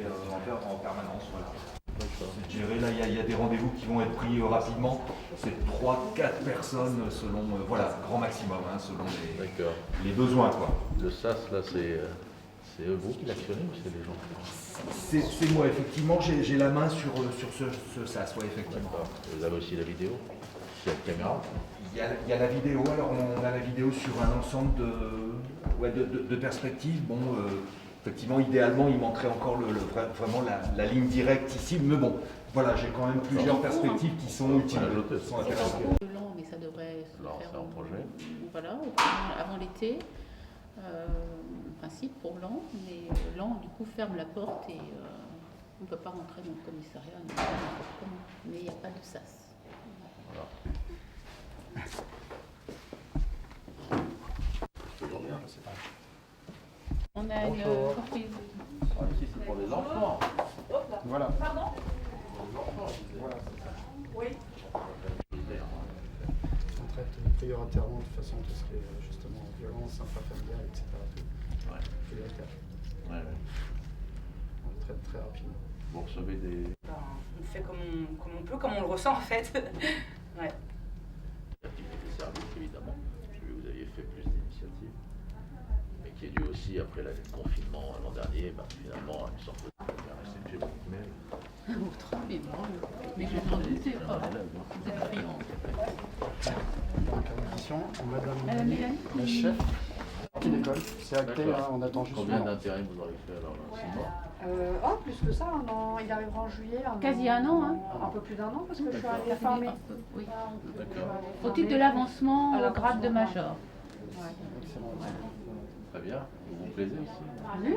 en permanence. Voilà. C'est géré, là il y a des rendez-vous qui vont être pris rapidement. C'est 3-4 personnes selon, voilà, grand maximum, hein, selon les besoins. Quoi. Le SAS, là, c'est vous qui l'actionnez ou c'est les gens? C'est moi, effectivement, j'ai la main sur ce SAS, ouais, effectivement. Vous avez aussi la vidéo? Il y a la caméra? Il y a la vidéo, alors on a la vidéo sur un ensemble de perspectives. Bon, effectivement, idéalement, il manquerait encore vraiment la ligne directe ici, mais bon, voilà, j'ai quand même plusieurs perspectives qui sont utiles. C'est un peu lent, mais ça devrait se faire en projet. Voilà, avant l'été. Principe pour Laon, mais Laon du coup ferme la porte et on ne peut pas rentrer dans le commissariat n'importe comment. Mais il n'y a pas de sas. Voilà. On a une surprise. Ah, ici c'est pour les enfants. Voilà. Pardon? Voilà, c'est ça. Oui. On traite prioritairement de façon tout ce qui est justement violence intrafamiliale, etc. Ouais. Prioritaire. Ouais. On le traite très rapidement. Vous recevez des... On fait comme on peut, comme on le ressent en fait. Ouais. L'activité des services, évidemment. J'ai vu que vous aviez fait plus d'initiatives. Mais qui est dû aussi, après le confinement l'an dernier, finalement, à une sorte de... J'ai beaucoup de mails. Mais je n'en doutais pas. Vous êtes brillant. Donc, en addition, Madame Mélanie, la chef qui l'école, c'est acté, hein, on attend juste Combien le nom. d'intérim vous aurez fait alors là, 6 mois? Oh, plus que ça, il arrivera en juillet. Là, Quasi un an, hein. Un peu plus d'un an parce que je suis arrivée formée. Oui. D'accord. Au titre de l'avancement au grade de major. Excellent. Très bien. Vous vous plaisez ici? Oui.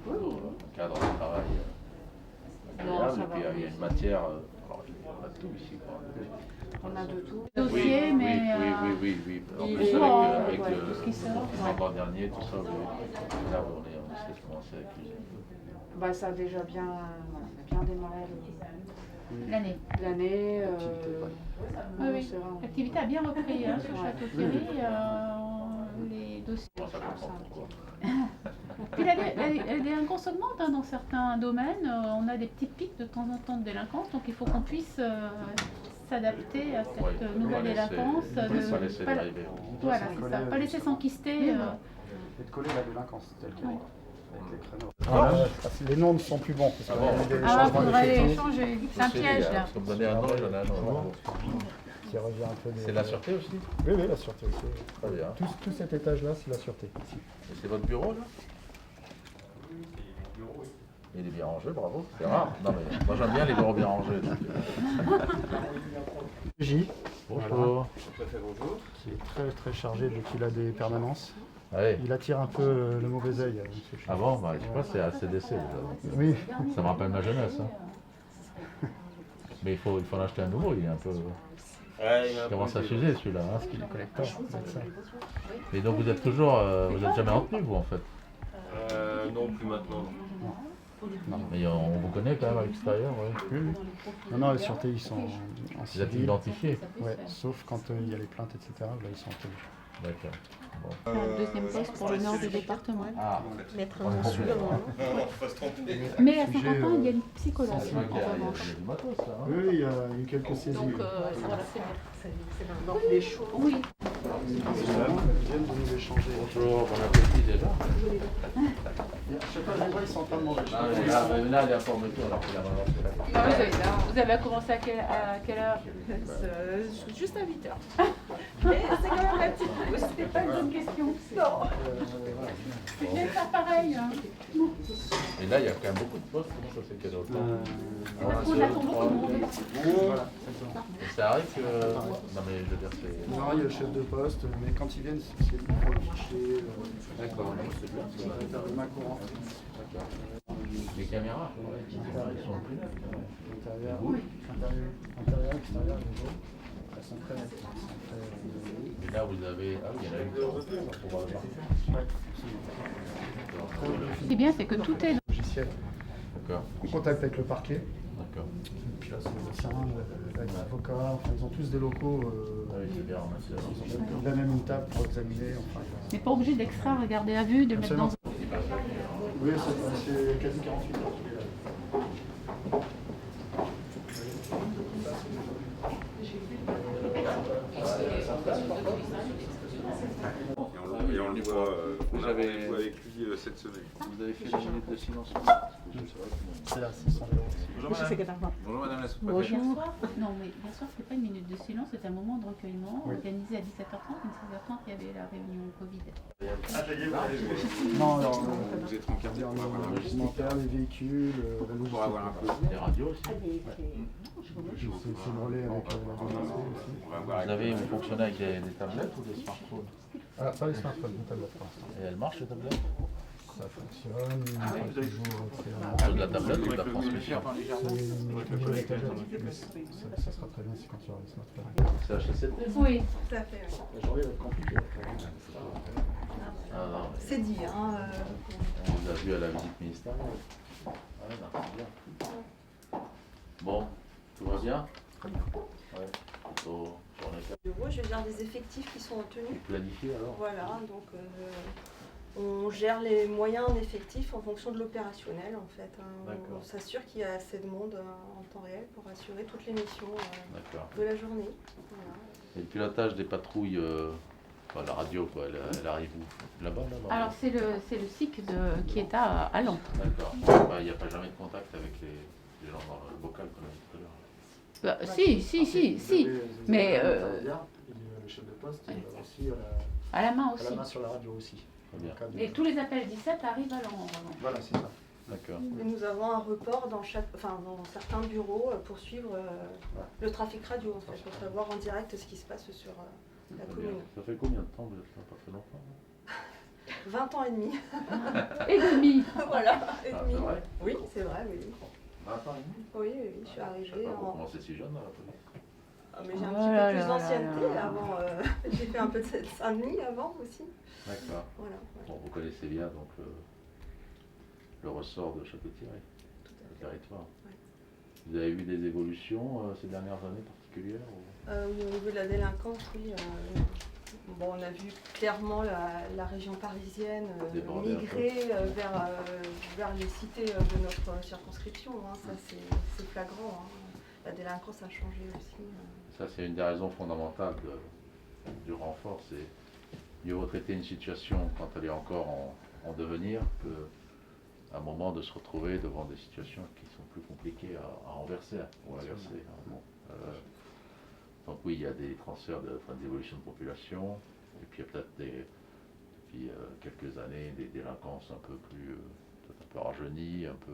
Un cadre de travail agréable, et puis il y a une matière, alors on a tout ici. Quoi. On a de tout. Dossier, mais Oui. En il plus, est avec ouais, le tout ce qui sort. confinement dernier, tout ça, là on essaie de commencer avec l'usine. Ça a déjà bien démarré L'année. l'année. Oui. L'activité a bien repris sur Château-Thierry. Les dossiers. Comment ça comprend pourquoi? Puis elle délinquance augmente dans certains domaines. On a des petits pics de temps en temps de délinquance, donc il faut qu'on puisse s'adapter à cette nouvelle délinquance. Pas laisser dériver. Voilà, c'est ça. Pas laisser s'enquister. Et de coller la délinquance telle qu'elle est. Avec les créneaux. Voilà. Les noms ne sont plus bons. Parce qu'il y a des Ah, changements faudrait les d'effectifs changer. C'est un piège là. Parce que vous donnez un nom, j'en ai un autre. qui revient un peu des... C'est la sûreté aussi? Oui, la sûreté aussi. Très bien. Tout cet étage-là, c'est la sûreté. Ici. Et c'est votre bureau là? Il est bien rangé, bravo. C'est rare. Non mais moi j'aime bien les bureaux bien rangés. Donc... J. Bonjour. Bonjour. Qui est très chargé dès qu'il a des permanences. Ouais. Il attire un peu le mauvais œil. Ah bon, je sais pas, c'est ACDC déjà. Oui. Ça me rappelle ma jeunesse. Hein. Mais il faut en acheter un nouveau, il est un peu... Il commence à s'user celui-là, hein, ce qu'il est collecteur. Et donc vous êtes toujours... vous n'êtes jamais en tenue vous en fait? Non, plus maintenant. Non. Mais on vous connaît quand même à l'extérieur, ouais. Oui. Non, les sûretés, ils sont en Vous êtes civil. identifiés? Ouais, sauf quand il y a les plaintes, etc. Là, ils sont en tenue. D'accord. Bon. Un deuxième poste pour le nord du département. Ah, Mettre un consulat. Mais à Saint-Quentin, il y a une psychologue c'est vrai qu'il y en a revanche. du matos là. Hein. Oui, il y a eu quelques saisies. Donc Voilà, c'est dans les choses. oui. Ils viennent de nous échanger. Bonjour, bon appétit déjà. Je sais pas, les gens, ils sont en train de manger. Ah, mais là, elle est informée alors qu'il a avancé. Vous avez commencé à quelle heure? Juste à 8h. Mais c'est quand même la petite pause, c'était pas une bonne question. Non. Je vais faire pareil. Hein. Et là, il y a quand même beaucoup de postes. Comment ça se fait qu'il y a autant? Parce qu'on attend beaucoup de monde. Voilà, c'est ça. Et ça arrive que... Non mais je veux dire, c'est... Non, il y a le chef de poste, mais quand ils viennent, c'est lui pour le fichier. D'accord, c'est bien. Le main courant. Les caméras, ils sont plus neufs. Intérieur, extérieur, les autres. Elles sont très nettes. Et là, vous avez... Ah oui, il y en a une pour pouvoir voir. Ce qui est bien, c'est que tout est... Logiciel. D'accord, En contact avec le parquet. d'accord. Et puis là, c'est le médecin, l'avocat. Enfin, ils ont tous des locaux. Ah oui, c'est bien ramassé. Ils ont même une table pour examiner. Enfin, Mais pas obligé d'extraire, regarder à vue, de le mettre dans... oui, Oui, c'est quasi 48 heures qu'il est là. Et on le voit, on a rendez-vous avec lui cette semaine. Vous avez fait la minute de silence? C'est là, 600 euros. Bonjour madame. Bonjour madame la sous-préfète. Hier soir, non mais hier soir c'était pas une minute de silence, c'était un moment de recueillement organisé à 17h30, mais 16h30 il y avait la réunion Covid. Non, alors, Vous êtes encadré pour avoir un l'enregistrement, les véhicules, la logistique. pour avoir un peu. Des radios aussi. Je sais le relais avec la DGSE aussi. On va voir Vous avez, vous fonctionnez avec des tablettes ou des smartphones? Ah, pas les smartphones, une tablette pour l'instant. Et elles marchent les tablettes? Ça fonctionne, il faut toujours C'est de la tablette ou de la transmission? c'est une nouvelle tablette, mais ça sera très bien si quand il y aura les smartphones. C'est HCT? Oui. Tout à fait. La journée va être compliquée. Ah non, mais C'est dit, hein. on vous a vu à la visite ministérielle. Ah non, c'est bien. Bon, tout va bien? Ouais, plutôt journée Je veux dire des effectifs qui sont tenus. planifiée alors? Voilà, donc on gère les moyens en effectifs en fonction de l'opérationnel en fait. Hein. D'accord. On s'assure qu'il y a assez de monde en temps réel pour assurer toutes les missions D'accord. de la journée. Voilà. Et le pilotage des patrouilles, enfin, la radio, quoi, elle arrive où? Là-bas, là-bas? Alors c'est le SIC qui est à Lens. D'accord. Il n'y a pas jamais de contact avec les gens dans le bocal qu'on a dit tout à l'heure. Bah, si. Mais Le chef de poste, il va aussi à la main à aussi. la main sur la radio aussi. Très bien. Et tous les appels 17 arrivent à Lens. en revanche. Voilà, c'est ça. D'accord. Et nous avons un report dans certains bureaux pour suivre le trafic radio en fait, pour savoir en direct ce qui se passe sur la Très bien. commune. Ça fait combien de temps vous êtes là? Pas très longtemps, non? 20 ans et demi. Et demi. Voilà, et Ah, demi. c'est vrai? Oui, c'est vrai, oui. 20 ans et demi? Oui, je suis Je sais arrivée pas, vous en... commencez si jeune dans la police. Ah, mais j'ai un Oh petit là peu plus là d'ancienneté là là. avant. J'ai fait un peu de Saint-Denis avant aussi. D'accord. Voilà. Ouais. Bon, vous connaissez bien donc le ressort de Château-Thierry, Tout à le fait. territoire. Ouais. Vous avez vu des évolutions ces dernières années particulières ou... Au niveau de la délinquance, oui. Bon, on a vu clairement la région parisienne Déborder un migrer vers les cités de notre circonscription. Hein. Ça, c'est flagrant. Hein. La délinquance a changé aussi. Ça, c'est une des raisons fondamentales du renfort, c'est mieux vaut traiter une situation quand elle est encore en devenir qu'à un moment de se retrouver devant des situations qui sont plus compliquées à renverser ou à inverser. Hein. Bon, donc oui, il y a des transferts d'évolution de population, et puis il y a peut-être depuis quelques années des délinquances un peu plus, peut-être un peu rajeunies, un peu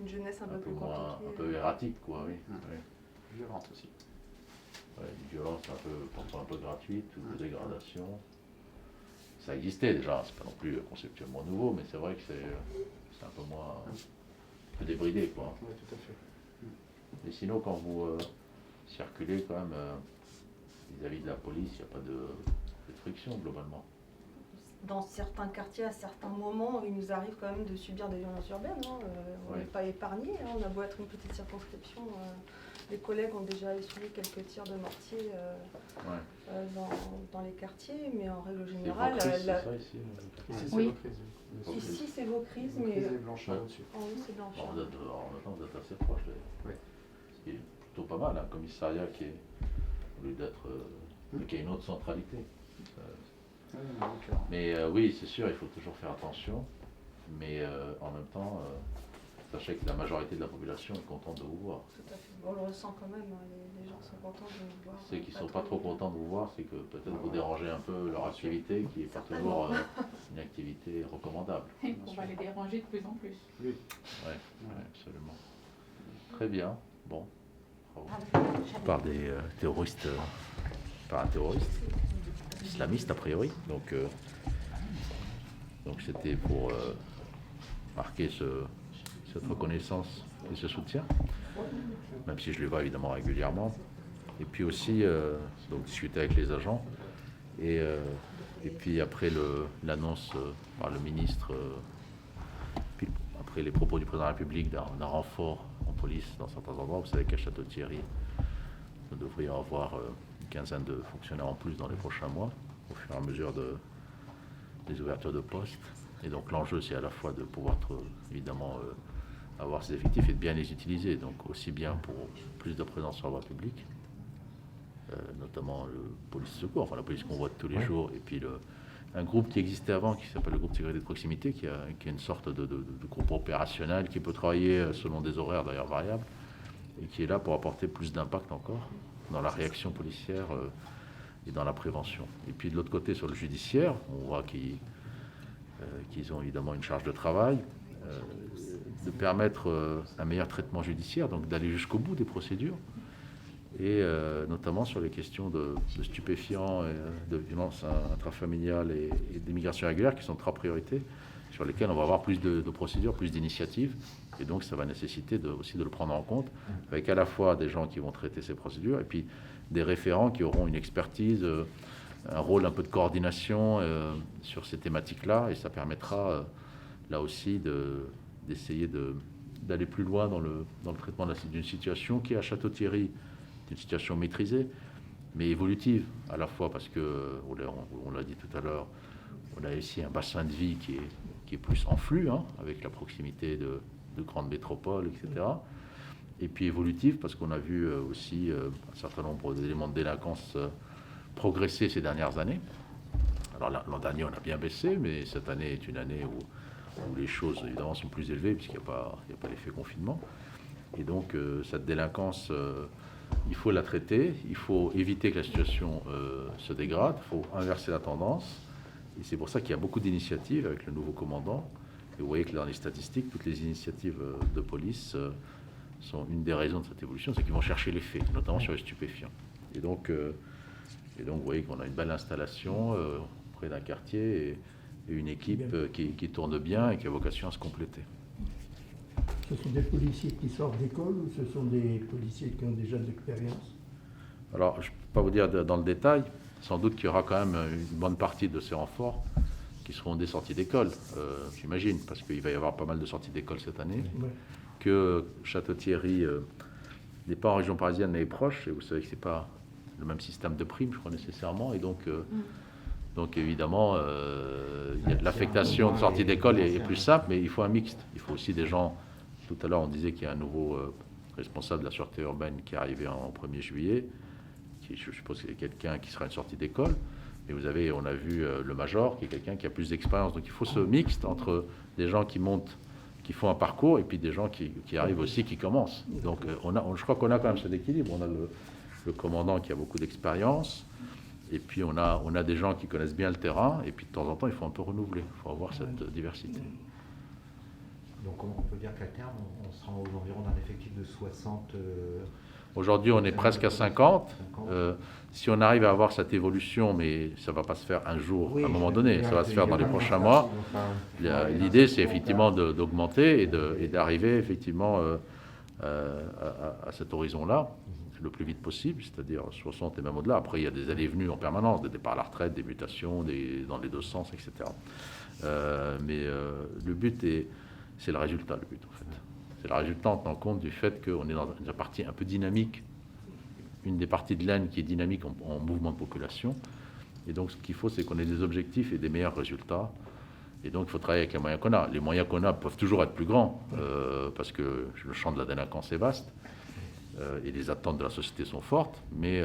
Une jeunesse un peu plus moins, compliquée. un peu erratique, quoi, oui. Oui. Violente aussi. Ouais, une violence un peu, parfois un peu gratuite, ou de dégradation. Ça existait déjà, c'est pas non plus conceptuellement nouveau, mais c'est vrai que c'est un peu moins, un peu débridé, quoi. Oui, tout à fait. Et sinon, quand vous circulez quand même vis-à-vis de la police, il n'y a pas de friction globalement. Dans certains quartiers, à certains moments, il nous arrive quand même de subir des violences urbaines. Hein. On n'est Ouais. pas épargné. Hein. On a beau être une petite circonscription. Les collègues ont déjà essuyé quelques tirs de mortier Ouais. dans les quartiers, mais en règle C'est générale, Vaucluse, c'est ça ici Ici, c'est Oui. Vaucluse. ici c'est Vaucluse, mais Vaucluse et Blanchard Ouais. au-dessus. en haut c'est Blanchard. En même temps, vous êtes assez proche. Oui. Ce qui est plutôt pas mal, un commissariat qui est, au lieu d'être, qui a une autre centralité. Mais oui, c'est sûr, il faut toujours faire attention, mais en même temps, sachez que la majorité de la population est contente de vous voir. Tout à fait. On le ressent quand même, hein. Les gens sont contents de nous voir. Ceux qui ne sont pas trop contents de vous voir, c'est que peut-être vous dérangez un peu leur activité, qui n'est pas toujours une activité recommandable. Et on va les déranger de plus en plus. Oui, absolument. Très bien, bon. Bravo. Par des terroristes, par un terroriste, islamiste a priori. Donc c'était pour marquer cette reconnaissance et ce soutien, même si je les vois évidemment régulièrement. Et puis aussi donc discuter avec les agents. Et puis après l'annonce par le ministre, puis après les propos du président de la République d'un renfort en police dans certains endroits, vous savez qu'à Château-Thierry, nous devrions avoir une quinzaine de fonctionnaires en plus dans les prochains mois, au fur et à mesure des ouvertures de postes. Et donc l'enjeu, c'est à la fois de pouvoir évidemment avoir ces effectifs et de bien les utiliser. Donc aussi bien pour plus de présence sur la voie publique, notamment le police secours, enfin la police qu'on voit tous les jours, et puis un groupe qui existait avant, qui s'appelle le groupe de sécurité de proximité, qui est une sorte de groupe opérationnel qui peut travailler selon des horaires d'ailleurs variables, et qui est là pour apporter plus d'impact encore dans la réaction policière et dans la prévention. Et puis de l'autre côté, sur le judiciaire, on voit qu'ils ont évidemment une charge de travail, de permettre un meilleur traitement judiciaire, donc d'aller jusqu'au bout des procédures, et notamment sur les questions de stupéfiants, et de violences intrafamiliales et d'immigration irrégulière, qui sont 3 priorités, sur lesquelles on va avoir plus de procédures, plus d'initiatives, et donc ça va nécessiter aussi de le prendre en compte, avec à la fois des gens qui vont traiter ces procédures, et puis des référents qui auront une expertise, un rôle un peu de coordination sur ces thématiques-là, et ça permettra là aussi d'essayer d'aller plus loin dans le traitement d'une situation qui est à Château-Thierry, une situation maîtrisée, mais évolutive à la fois, parce que, on l'a dit tout à l'heure, on a ici un bassin de vie qui est plus en flux, hein, avec la proximité de grandes métropoles, etc. Et puis évolutive, parce qu'on a vu aussi un certain nombre d'éléments de délinquance progresser ces dernières années. Alors l'an dernier, on a bien baissé, mais cette année est une année où les choses, évidemment, sont plus élevées, puisqu'il n'y a pas l'effet confinement. Et donc, cette délinquance, il faut la traiter, il faut éviter que la situation se dégrade, il faut inverser la tendance. Et c'est pour ça qu'il y a beaucoup d'initiatives avec le nouveau commandant. Et vous voyez que dans les statistiques, toutes les initiatives de police sont une des raisons de cette évolution, c'est qu'ils vont chercher les faits, notamment sur les stupéfiants. Et donc vous voyez qu'on a une belle installation près d'un quartier et une équipe qui tourne bien et qui a vocation à se compléter. Ce sont des policiers qui sortent d'école ou ce sont des policiers qui ont déjà de l'expérience? Alors, je ne peux pas vous dire dans le détail. Sans doute qu'il y aura quand même une bonne partie de ces renforts qui seront des sorties d'école, j'imagine, parce qu'il va y avoir pas mal de sorties d'école cette année. Ouais. Que Château-Thierry n'est pas en région parisienne, mais est proche. Et vous savez que ce n'est pas le même système de primes, je crois, nécessairement. Et donc évidemment, l'affectation de sortie d'école est plus simple, mais il faut un mixte. Il faut aussi des gens. Tout à l'heure, on disait qu'il y a un nouveau responsable de la sûreté urbaine qui est arrivé en 1er juillet, qui, je suppose, c'est quelqu'un qui sera une sortie d'école. Mais on a vu le major, qui est quelqu'un qui a plus d'expérience. Donc il faut ce mixte entre des gens qui montent, qui font un parcours, et puis des gens qui arrivent aussi, qui commencent. Donc je crois qu'on a quand même cet équilibre. On a le commandant qui a beaucoup d'expérience, et puis on a des gens qui connaissent bien le terrain, et puis de temps en temps, il faut un peu renouveler. Il faut avoir cette diversité. Donc on peut dire qu'à terme, on sera aux environs d'un effectif de 60... Aujourd'hui, on est presque à 50. Si on arrive à avoir cette évolution, mais ça ne va pas se faire un jour, à un moment donné, ça va se faire dans les prochains mois. L'idée, c'est effectivement d'augmenter et d'arriver effectivement à cet horizon-là le plus vite possible, c'est-à-dire 60 et même au-delà. Après, il y a des allées et venues en permanence, des départs à la retraite, des mutations dans les deux sens, etc. Mais le but c'est le résultat, le but en fait. C'est le résultat en tenant compte du fait qu'on est dans une partie un peu dynamique, une des parties de l'Aisne qui est dynamique en mouvement de population. Et donc, ce qu'il faut, c'est qu'on ait des objectifs et des meilleurs résultats. Et donc, il faut travailler avec les moyens qu'on a. Les moyens qu'on a peuvent toujours être plus grands, parce que le champ de la délinquance est vaste, et les attentes de la société sont fortes. Mais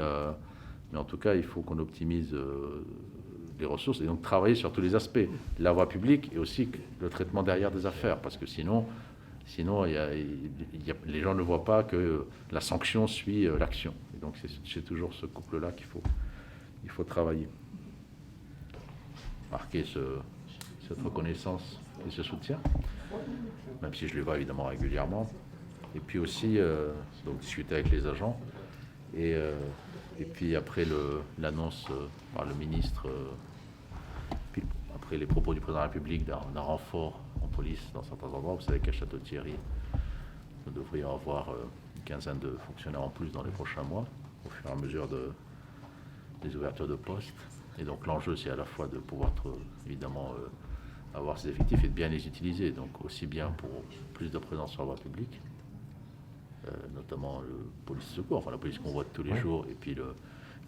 en tout cas, il faut qu'on optimise les ressources et donc travailler sur tous les aspects. La voie publique et aussi le traitement derrière des affaires, parce que sinon les gens ne voient pas que la sanction suit l'action. Et donc, c'est toujours ce couple-là qu'il faut travailler. Marquer cette reconnaissance et ce soutien, même si je les vois évidemment régulièrement. Et puis aussi, donc, discuter avec les agents. Et puis après l'annonce par le ministre, puis après les propos du président de la République d'un renfort en police dans certains endroits. Vous savez qu'à Château-Thierry, nous devrions avoir une quinzaine de fonctionnaires en plus dans les prochains mois, au fur et à mesure des ouvertures de postes. Et donc l'enjeu, c'est à la fois de pouvoir évidemment avoir ces effectifs et de bien les utiliser. Donc aussi bien pour plus de présence sur la voie publique, notamment le police secours, enfin la police qu'on voit tous les jours, et puis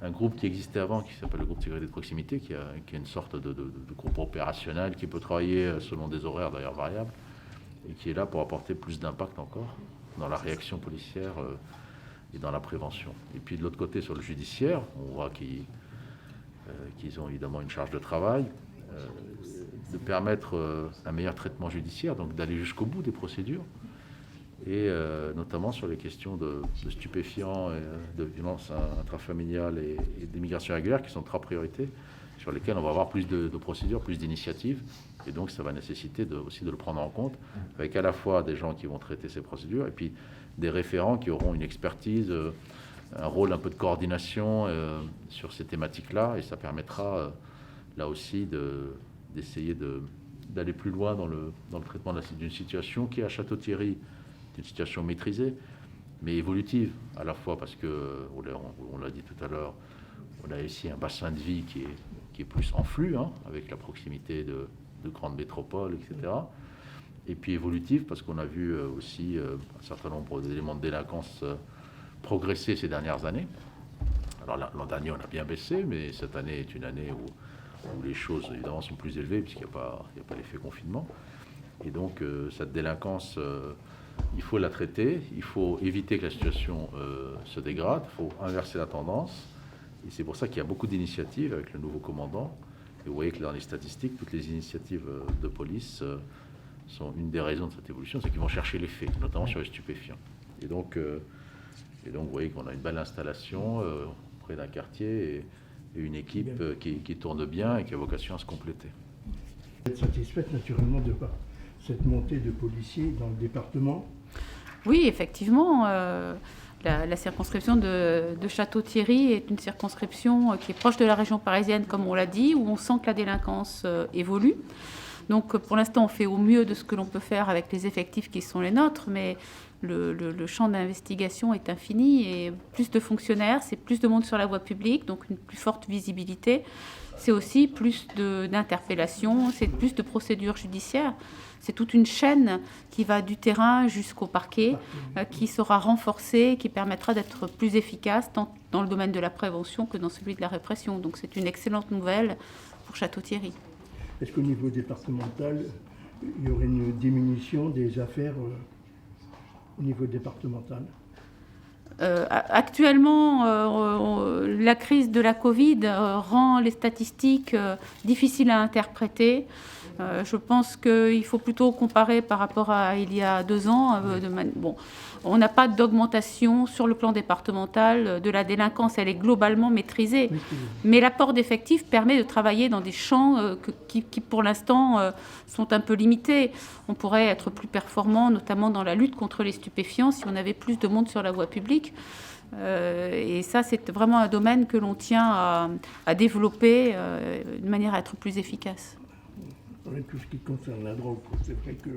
un groupe qui existait avant, qui s'appelle le groupe de sécurité de proximité, qui est une sorte de groupe opérationnel qui peut travailler selon des horaires d'ailleurs variables, et qui est là pour apporter plus d'impact encore dans la réaction policière et dans la prévention. Et puis de l'autre côté, sur le judiciaire, on voit qu'ils ont évidemment une charge de travail, de permettre un meilleur traitement judiciaire, donc d'aller jusqu'au bout des procédures, et notamment sur les questions de stupéfiants, et de violences intrafamiliales et d'immigration irrégulière, qui sont trois priorités, sur lesquelles on va avoir plus de procédures, plus d'initiatives, et donc ça va nécessiter aussi de le prendre en compte, avec à la fois des gens qui vont traiter ces procédures, et puis des référents qui auront une expertise, un rôle un peu de coordination sur ces thématiques-là, et ça permettra là aussi d'essayer d'aller plus loin dans le traitement d'une situation qui, à Château-Thierry, est une situation maîtrisée, mais évolutive, à la fois parce que, on l'a dit tout à l'heure, on a ici un bassin de vie qui est plus en flux, hein, avec la proximité de grandes métropoles, etc. Et puis évolutive parce qu'on a vu aussi un certain nombre d'éléments de délinquance progresser ces dernières années. Alors l'an dernier, on a bien baissé, mais cette année est une année où les choses, évidemment, sont plus élevées, puisqu'il n'y a pas l'effet confinement. Et donc, cette délinquance, il faut la traiter, il faut éviter que la situation se dégrade, il faut inverser la tendance. Et c'est pour ça qu'il y a beaucoup d'initiatives avec le nouveau commandant. Et vous voyez que dans les statistiques, toutes les initiatives de police sont une des raisons de cette évolution, c'est qu'ils vont chercher les faits, notamment sur les stupéfiants. Et donc vous voyez qu'on a une belle installation près d'un quartier et une équipe qui tourne bien et qui a vocation à se compléter. Vous êtes satisfaite naturellement de par cette montée de policiers dans le département? Oui, effectivement. La circonscription de Château-Thierry est une circonscription qui est proche de la région parisienne, comme on l'a dit, où on sent que la délinquance évolue. Donc pour l'instant, on fait au mieux de ce que l'on peut faire avec les effectifs qui sont les nôtres, mais le champ d'investigation est infini et plus de fonctionnaires, c'est plus de monde sur la voie publique, donc une plus forte visibilité. C'est aussi plus d'interpellations, c'est plus de procédures judiciaires. C'est toute une chaîne qui va du terrain jusqu'au parquet, qui sera renforcée, qui permettra d'être plus efficace tant dans le domaine de la prévention que dans celui de la répression. Donc c'est une excellente nouvelle pour Château-Thierry. Est-ce qu'au niveau départemental, il y aurait une diminution des affaires au niveau départemental? Actuellement, la crise de la Covid rend les statistiques difficiles à interpréter. Je pense qu'il faut plutôt comparer par rapport à il y a 2 ans. Bon, on n'a pas d'augmentation sur le plan départemental de la délinquance, elle est globalement maîtrisée. Mais l'apport d'effectifs permet de travailler dans des champs qui pour l'instant, sont un peu limités. On pourrait être plus performant, notamment dans la lutte contre les stupéfiants, si on avait plus de monde sur la voie publique. Et ça, c'est vraiment un domaine que l'on tient à développer de manière à être plus efficace. Tout ce qui concerne la drogue, c'est vrai que...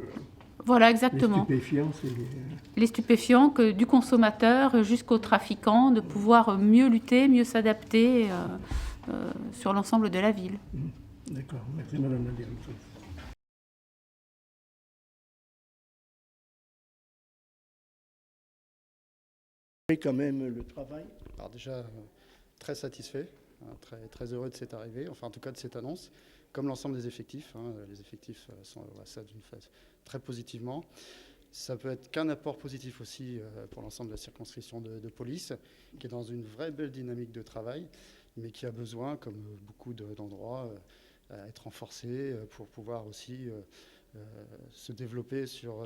Voilà, exactement. Les stupéfiants, c'est les stupéfiants, que du consommateur jusqu'au trafiquant, de pouvoir mieux lutter, mieux s'adapter sur l'ensemble de la ville. D'accord, merci Madame la Directrice. Et quand même le travail. Alors déjà, très satisfait, très heureux de cette arrivée, enfin en tout cas de cette annonce. Comme l'ensemble des effectifs, les effectifs sont ça d'une phase très positivement. Ça peut être qu'un apport positif aussi pour l'ensemble de la circonscription de police, qui est dans une vraie belle dynamique de travail, mais qui a besoin, comme beaucoup d'endroits, être renforcé pour pouvoir aussi se développer sur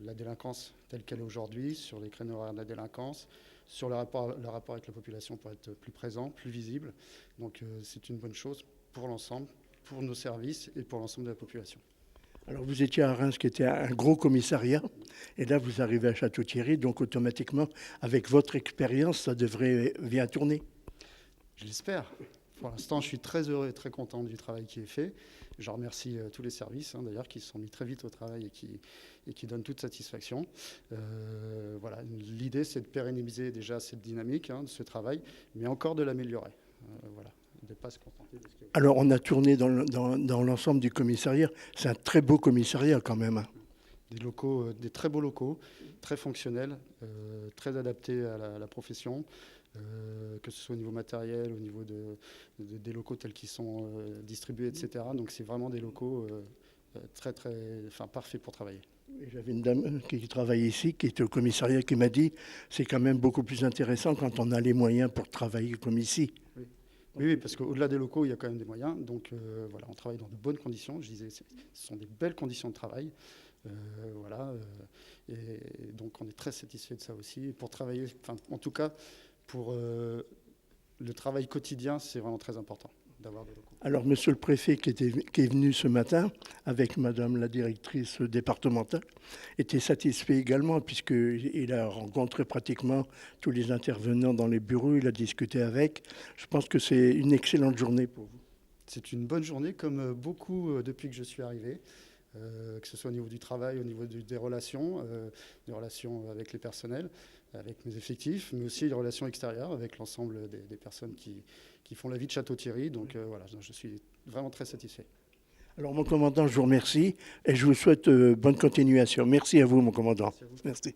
la délinquance telle qu'elle est aujourd'hui, sur les créneaux horaires de la délinquance, sur le rapport avec la population pour être plus présent, plus visible. Donc c'est une bonne chose pour l'ensemble, pour nos services et pour l'ensemble de la population. Alors vous étiez à Reims, qui était un gros commissariat, et là vous arrivez à Château-Thierry, donc automatiquement, avec votre expérience, ça devrait bien tourner. Je l'espère. Pour l'instant, je suis très heureux et très content du travail qui est fait. Je remercie tous les services, d'ailleurs, qui se sont mis très vite au travail et qui donnent toute satisfaction. Voilà. L'idée, c'est de pérenniser déjà cette dynamique, de ce travail, mais encore de l'améliorer. Voilà. De ne pas se contenter de ce que... Alors, on a tourné dans l'ensemble du commissariat. C'est un très beau commissariat, quand même. Des locaux, des très beaux locaux, très fonctionnels, très adaptés à la profession, que ce soit au niveau matériel, au niveau des locaux tels qu'ils sont distribués, etc. Donc c'est vraiment des locaux parfaits pour travailler. J'avais une dame qui travaille ici, qui était au commissariat, qui m'a dit c'est quand même beaucoup plus intéressant quand on a les moyens pour travailler comme ici. Oui, parce qu'au-delà des locaux, il y a quand même des moyens. Donc voilà, on travaille dans de bonnes conditions. Je disais, ce sont des belles conditions de travail. Et donc on est très satisfait de ça aussi. Et pour travailler, en tout cas, pour le travail quotidien, c'est vraiment très important d'avoir des locaux. Alors, monsieur le préfet qui est venu ce matin avec madame la directrice départementale était satisfait également puisqu'il a rencontré pratiquement tous les intervenants dans les bureaux, il a discuté avec. Je pense que c'est une excellente journée pour vous. C'est une bonne journée comme beaucoup depuis que je suis arrivé. Que ce soit au niveau du travail, au niveau des relations avec les personnels, avec mes effectifs, mais aussi les relations extérieures avec l'ensemble des personnes qui font la vie de Château-Thierry. Donc voilà, je suis vraiment très satisfait. Alors mon commandant, je vous remercie et je vous souhaite bonne continuation. Merci à vous, mon commandant. Merci à vous. Merci.